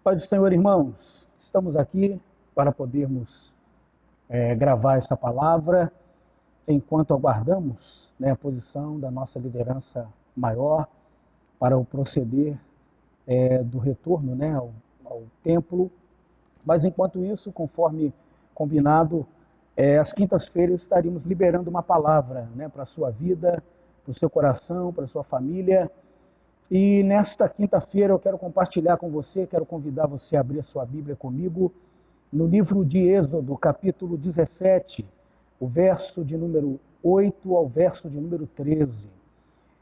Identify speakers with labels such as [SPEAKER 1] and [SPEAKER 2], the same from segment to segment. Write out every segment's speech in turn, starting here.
[SPEAKER 1] Paz do Senhor, irmãos. Estamos aqui para podermos gravar essa palavra enquanto aguardamos a posição da nossa liderança maior para o proceder do retorno ao templo. Mas enquanto isso, conforme combinado, às quintas-feiras estaríamos liberando uma palavra para a sua vida, para o seu coração, para a sua família. E nesta quinta-feira eu quero compartilhar com você, quero convidar você a abrir a sua Bíblia comigo no livro de Êxodo, capítulo 17, o verso de número 8 ao verso de número 13.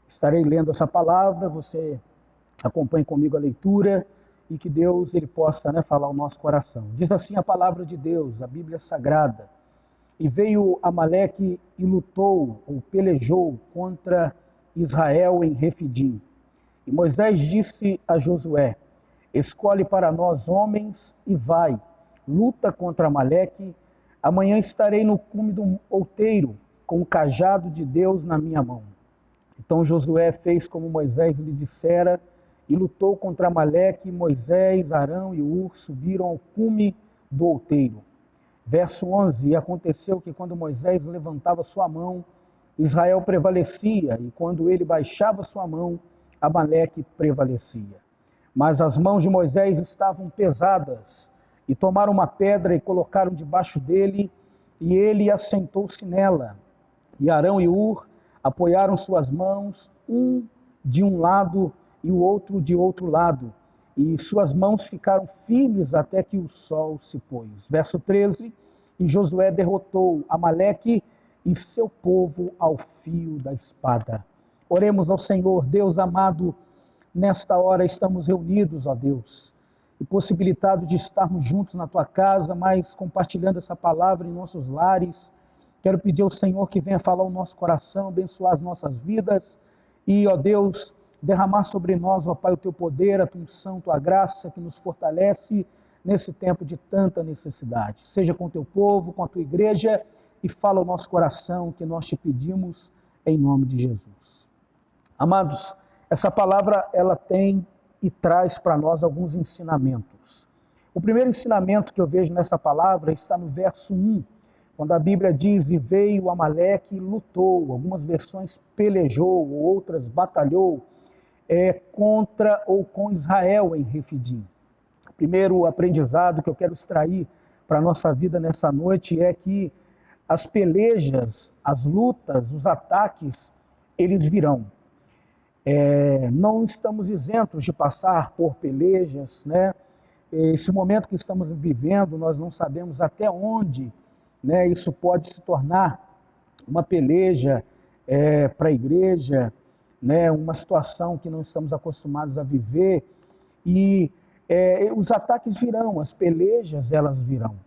[SPEAKER 1] Estarei lendo essa palavra, você acompanhe comigo a leitura e que Deus ele possa falar ao nosso coração. Diz assim a palavra de Deus, a Bíblia Sagrada: E veio Amaleque e lutou ou pelejou contra Israel em Refidim. E Moisés disse a Josué: Escolhe para nós homens e vai, luta contra Amaleque. Amanhã estarei no cume do outeiro, com o cajado de Deus na minha mão. Então Josué fez como Moisés lhe dissera e lutou contra Amaleque. Moisés, Arão e Hur subiram ao cume do outeiro. Verso 11: E aconteceu que quando Moisés levantava sua mão, Israel prevalecia, e quando ele baixava sua mão, Amaleque prevalecia. Mas as mãos de Moisés estavam pesadas, e tomaram uma pedra e colocaram debaixo dele, e ele assentou-se nela. E Arão e Hur apoiaram suas mãos, um de um lado e o outro de outro lado, e suas mãos ficaram firmes até que o sol se pôs. Verso 13: E Josué derrotou Amaleque e seu povo ao fio da espada. Oremos ao Senhor. Deus amado, nesta hora estamos reunidos, ó Deus, e possibilitados de estarmos juntos na Tua casa, mas compartilhando essa palavra em nossos lares. Quero pedir ao Senhor que venha falar o nosso coração, abençoar as nossas vidas e, ó Deus, derramar sobre nós, ó Pai, o Teu poder, a Tua unção, Tua graça que nos fortalece nesse tempo de tanta necessidade. Seja com o Teu povo, com a Tua igreja, e fala o nosso coração que nós Te pedimos em nome de Jesus. Amados, essa palavra ela tem e traz para nós alguns ensinamentos. O primeiro ensinamento que eu vejo nessa palavra está no verso 1, quando a Bíblia diz: E veio Amaleque e lutou. Algumas versões pelejou, outras batalhou contra ou com Israel em Refidim. O primeiro aprendizado que eu quero extrair para a nossa vida nessa noite é que as pelejas, as lutas, os ataques, eles virão. Não estamos isentos de passar por pelejas, Esse momento que estamos vivendo, nós não sabemos até onde isso pode se tornar uma peleja para a igreja, uma situação que não estamos acostumados a viver, e os ataques virão, as pelejas elas virão.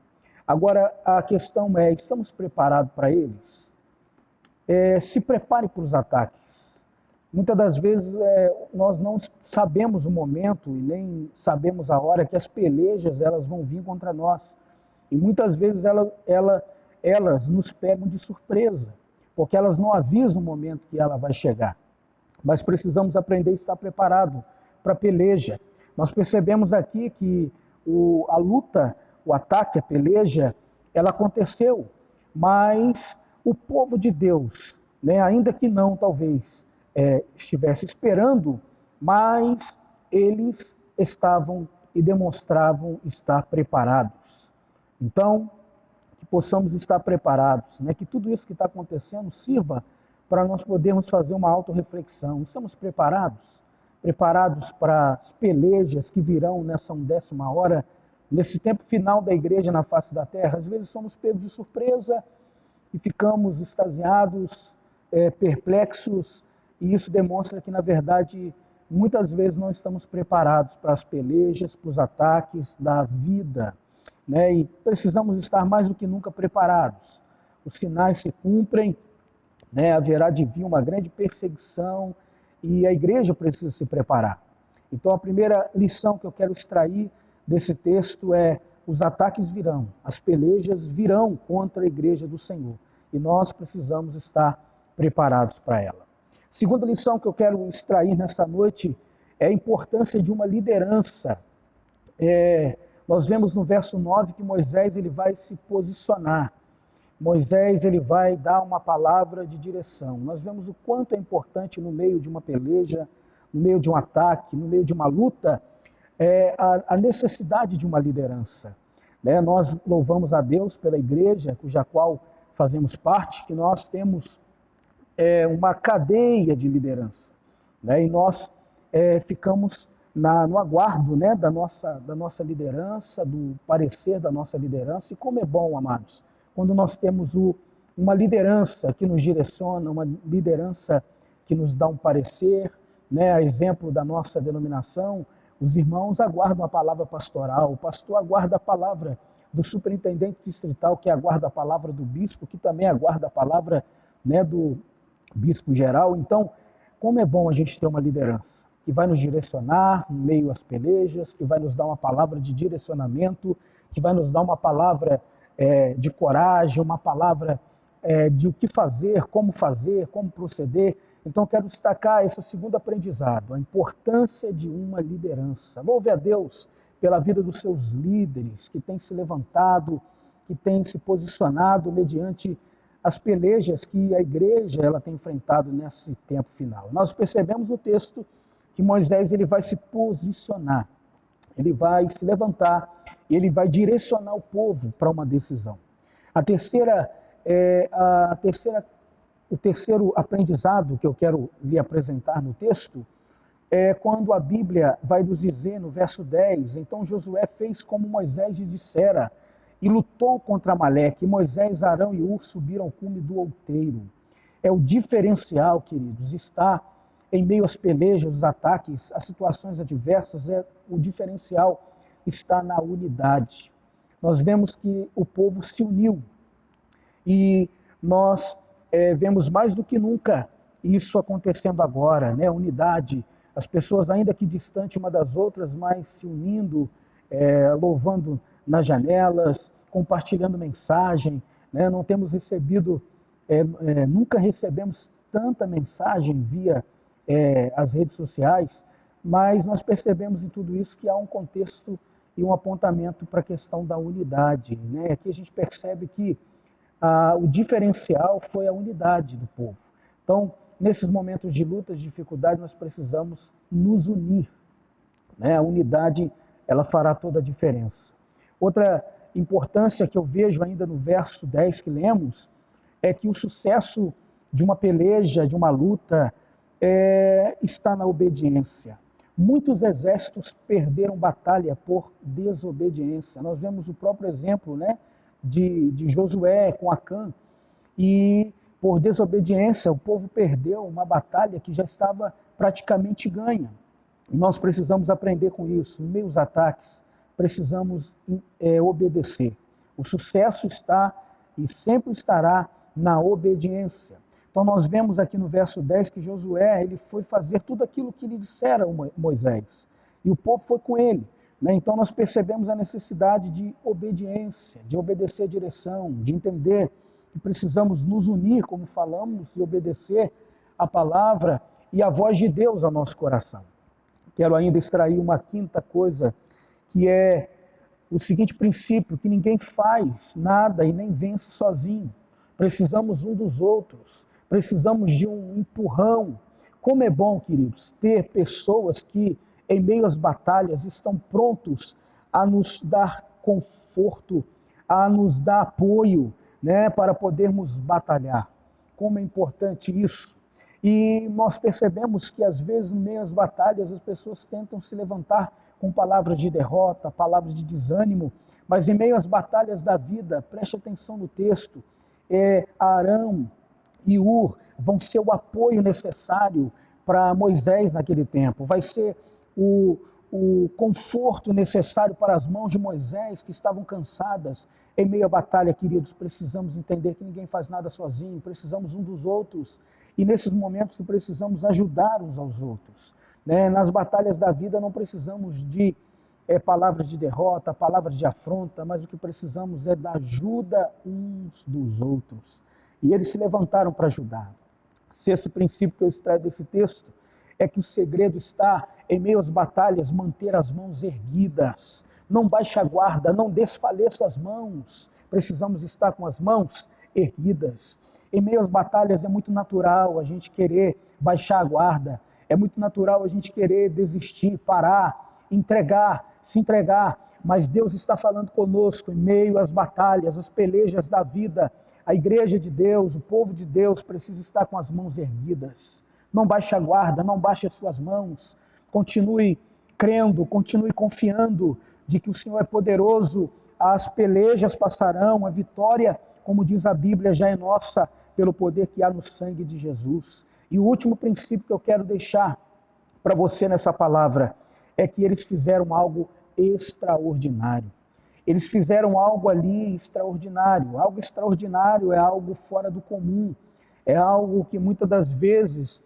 [SPEAKER 1] Agora a questão é: estamos preparados para eles? Se prepare para os ataques. Muitas das vezes nós não sabemos o momento e nem sabemos a hora que as pelejas elas vão vir contra nós. E muitas vezes elas nos pegam de surpresa, porque elas não avisam o momento que ela vai chegar. Mas precisamos aprender a estar preparado para a peleja. Nós percebemos aqui que a luta, o ataque, a peleja, ela aconteceu. Mas o povo de Deus, ainda que não talvez estivesse esperando, mas eles estavam e demonstravam estar preparados. Então, que possamos estar preparados, que tudo isso que está acontecendo sirva para nós podermos fazer uma autorreflexão. Estamos preparados? Preparados para as pelejas que virão nessa 10ª hora, nesse tempo final da igreja na face da terra? Às vezes somos pegos de surpresa e ficamos extasiados, perplexos, e isso demonstra que, na verdade, muitas vezes não estamos preparados para as pelejas, para os ataques da vida, E precisamos estar mais do que nunca preparados. Os sinais se cumprem, haverá de vir uma grande perseguição e a igreja precisa se preparar. Então, a primeira lição que eu quero extrair desse texto é: os ataques virão, as pelejas virão contra a igreja do Senhor e nós precisamos estar preparados para ela. Segunda lição que eu quero extrair nessa noite é a importância de uma liderança Nós vemos no verso 9 que Moisés ele vai se posicionar. Moisés ele vai dar uma palavra de direção. Nós vemos o quanto é importante no meio de uma peleja, no meio de um ataque, no meio de uma luta, a necessidade de uma liderança. Nós louvamos a Deus pela igreja, cuja qual fazemos parte, que nós temos uma cadeia de liderança. E nós ficamos no aguardo da nossa liderança, do parecer da nossa liderança. E como é bom, amados, quando nós temos uma liderança que nos direciona, uma liderança que nos dá um parecer, a exemplo da nossa denominação, os irmãos aguardam a palavra pastoral, o pastor aguarda a palavra do superintendente distrital, que aguarda a palavra do bispo, que também aguarda a palavra do bispo geral. Então, como é bom a gente ter uma liderança que vai nos direcionar no meio às pelejas, que vai nos dar uma palavra de direcionamento, que vai nos dar uma palavra de coragem, uma palavra de o que fazer, como proceder. Então, quero destacar esse segundo aprendizado, a importância de uma liderança. Louve a Deus pela vida dos seus líderes, que têm se levantado, que têm se posicionado mediante as pelejas que a igreja ela tem enfrentado nesse tempo final. Nós percebemos no texto que Moisés ele vai se posicionar, ele vai se levantar, ele vai direcionar o povo para uma decisão. O terceiro aprendizado que eu quero lhe apresentar no texto é quando a Bíblia vai nos dizer no verso 10, então Josué fez como Moisés lhe dissera e lutou contra Amaleque, e Moisés, Arão e Hur subiram ao cume do outeiro. O diferencial, queridos, está em meio às pelejas, os ataques, as situações adversas, o diferencial está na unidade. Nós vemos que o povo se uniu e nós vemos mais do que nunca isso acontecendo agora, unidade, as pessoas ainda que distante uma das outras, mas se unindo, louvando nas janelas, compartilhando mensagem, não temos recebido, nunca recebemos tanta mensagem via as redes sociais, mas nós percebemos em tudo isso que há um contexto e um apontamento para a questão da unidade. Aqui a gente percebe que o diferencial foi a unidade do povo. Então, nesses momentos de luta, de dificuldade, nós precisamos nos unir. A unidade, ela fará toda a diferença. Outra importância que eu vejo ainda no verso 10 que lemos, é que o sucesso de uma peleja, de uma luta, está na obediência. Muitos exércitos perderam batalha por desobediência. Nós vemos o próprio exemplo de Josué com Acã, e por desobediência o povo perdeu uma batalha que já estava praticamente ganha. E nós precisamos aprender com isso. Em meio aos ataques, precisamos obedecer. O sucesso está e sempre estará na obediência. Então nós vemos aqui no verso 10 que Josué ele foi fazer tudo aquilo que lhe dissera Moisés. E o povo foi com ele. Então nós percebemos a necessidade de obediência, de obedecer a direção, de entender que precisamos nos unir, como falamos, e obedecer a palavra e a voz de Deus ao nosso coração. Quero ainda extrair uma quinta coisa, que é o seguinte princípio, que ninguém faz nada e nem vence sozinho. Precisamos um dos outros, precisamos de um empurrão. Como é bom, queridos, ter pessoas que, em meio às batalhas, estão prontos a nos dar conforto, a nos dar apoio, para podermos batalhar. Como é importante isso. E nós percebemos que, às vezes, no meio às batalhas, as pessoas tentam se levantar com palavras de derrota, palavras de desânimo, mas em meio às batalhas da vida, preste atenção no texto, Arão e Hur vão ser o apoio necessário para Moisés naquele tempo, vai ser o conforto necessário para as mãos de Moisés, que estavam cansadas em meio à batalha. Queridos, precisamos entender que ninguém faz nada sozinho, precisamos um dos outros, e nesses momentos que precisamos ajudar uns aos outros. Nas batalhas da vida não precisamos de palavras de derrota, palavras de afronta, mas o que precisamos é da ajuda uns dos outros. E eles se levantaram para ajudar. Sexto princípio que eu extraio desse texto é que o segredo está, em meio às batalhas, manter as mãos erguidas. Não baixe a guarda, não desfaleça as mãos. Precisamos estar com as mãos erguidas. Em meio às batalhas é muito natural a gente querer baixar a guarda, é muito natural a gente querer desistir, parar, se entregar, mas Deus está falando conosco em meio às batalhas, às pelejas da vida. A igreja de Deus, o povo de Deus precisa estar com as mãos erguidas. Não baixe a guarda, não baixe as suas mãos, continue crendo, continue confiando de que o Senhor é poderoso, as pelejas passarão, a vitória, como diz a Bíblia, já é nossa pelo poder que há no sangue de Jesus. E o último princípio que eu quero deixar para você nessa palavra é que eles fizeram algo extraordinário. Eles fizeram algo ali extraordinário. Algo extraordinário é algo fora do comum. É algo que muitas das vezes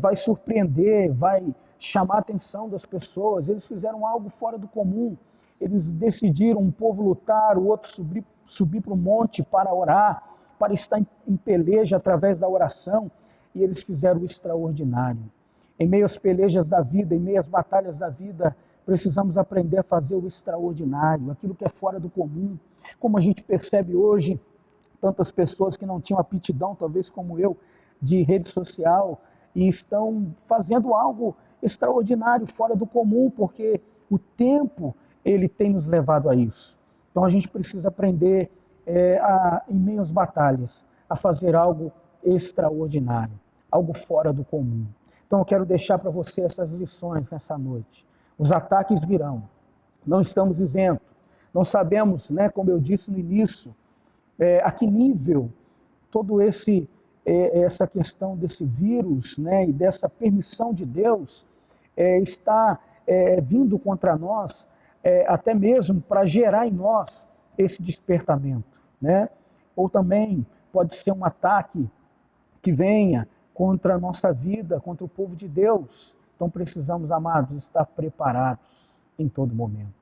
[SPEAKER 1] vai surpreender, vai chamar a atenção das pessoas. Eles fizeram algo fora do comum. Eles decidiram, um povo lutar, o outro subir para o monte para orar, para estar em peleja através da oração. E eles fizeram o extraordinário. Em meio às pelejas da vida, em meio às batalhas da vida, precisamos aprender a fazer o extraordinário, aquilo que é fora do comum. Como a gente percebe hoje, tantas pessoas que não tinham aptidão, talvez como eu, de rede social, e estão fazendo algo extraordinário, fora do comum, porque o tempo, ele tem nos levado a isso. Então a gente precisa aprender, em meio às batalhas, a fazer algo extraordinário, algo fora do comum. Então eu quero deixar para você essas lições nessa noite. Os ataques virão, não estamos isentos, não sabemos, como eu disse no início, a que nível todo essa questão desse vírus, e dessa permissão de Deus está vindo contra nós, até mesmo para gerar em nós esse despertamento, Ou também pode ser um ataque que venha contra a nossa vida, contra o povo de Deus. Então precisamos, amados, estar preparados em todo momento.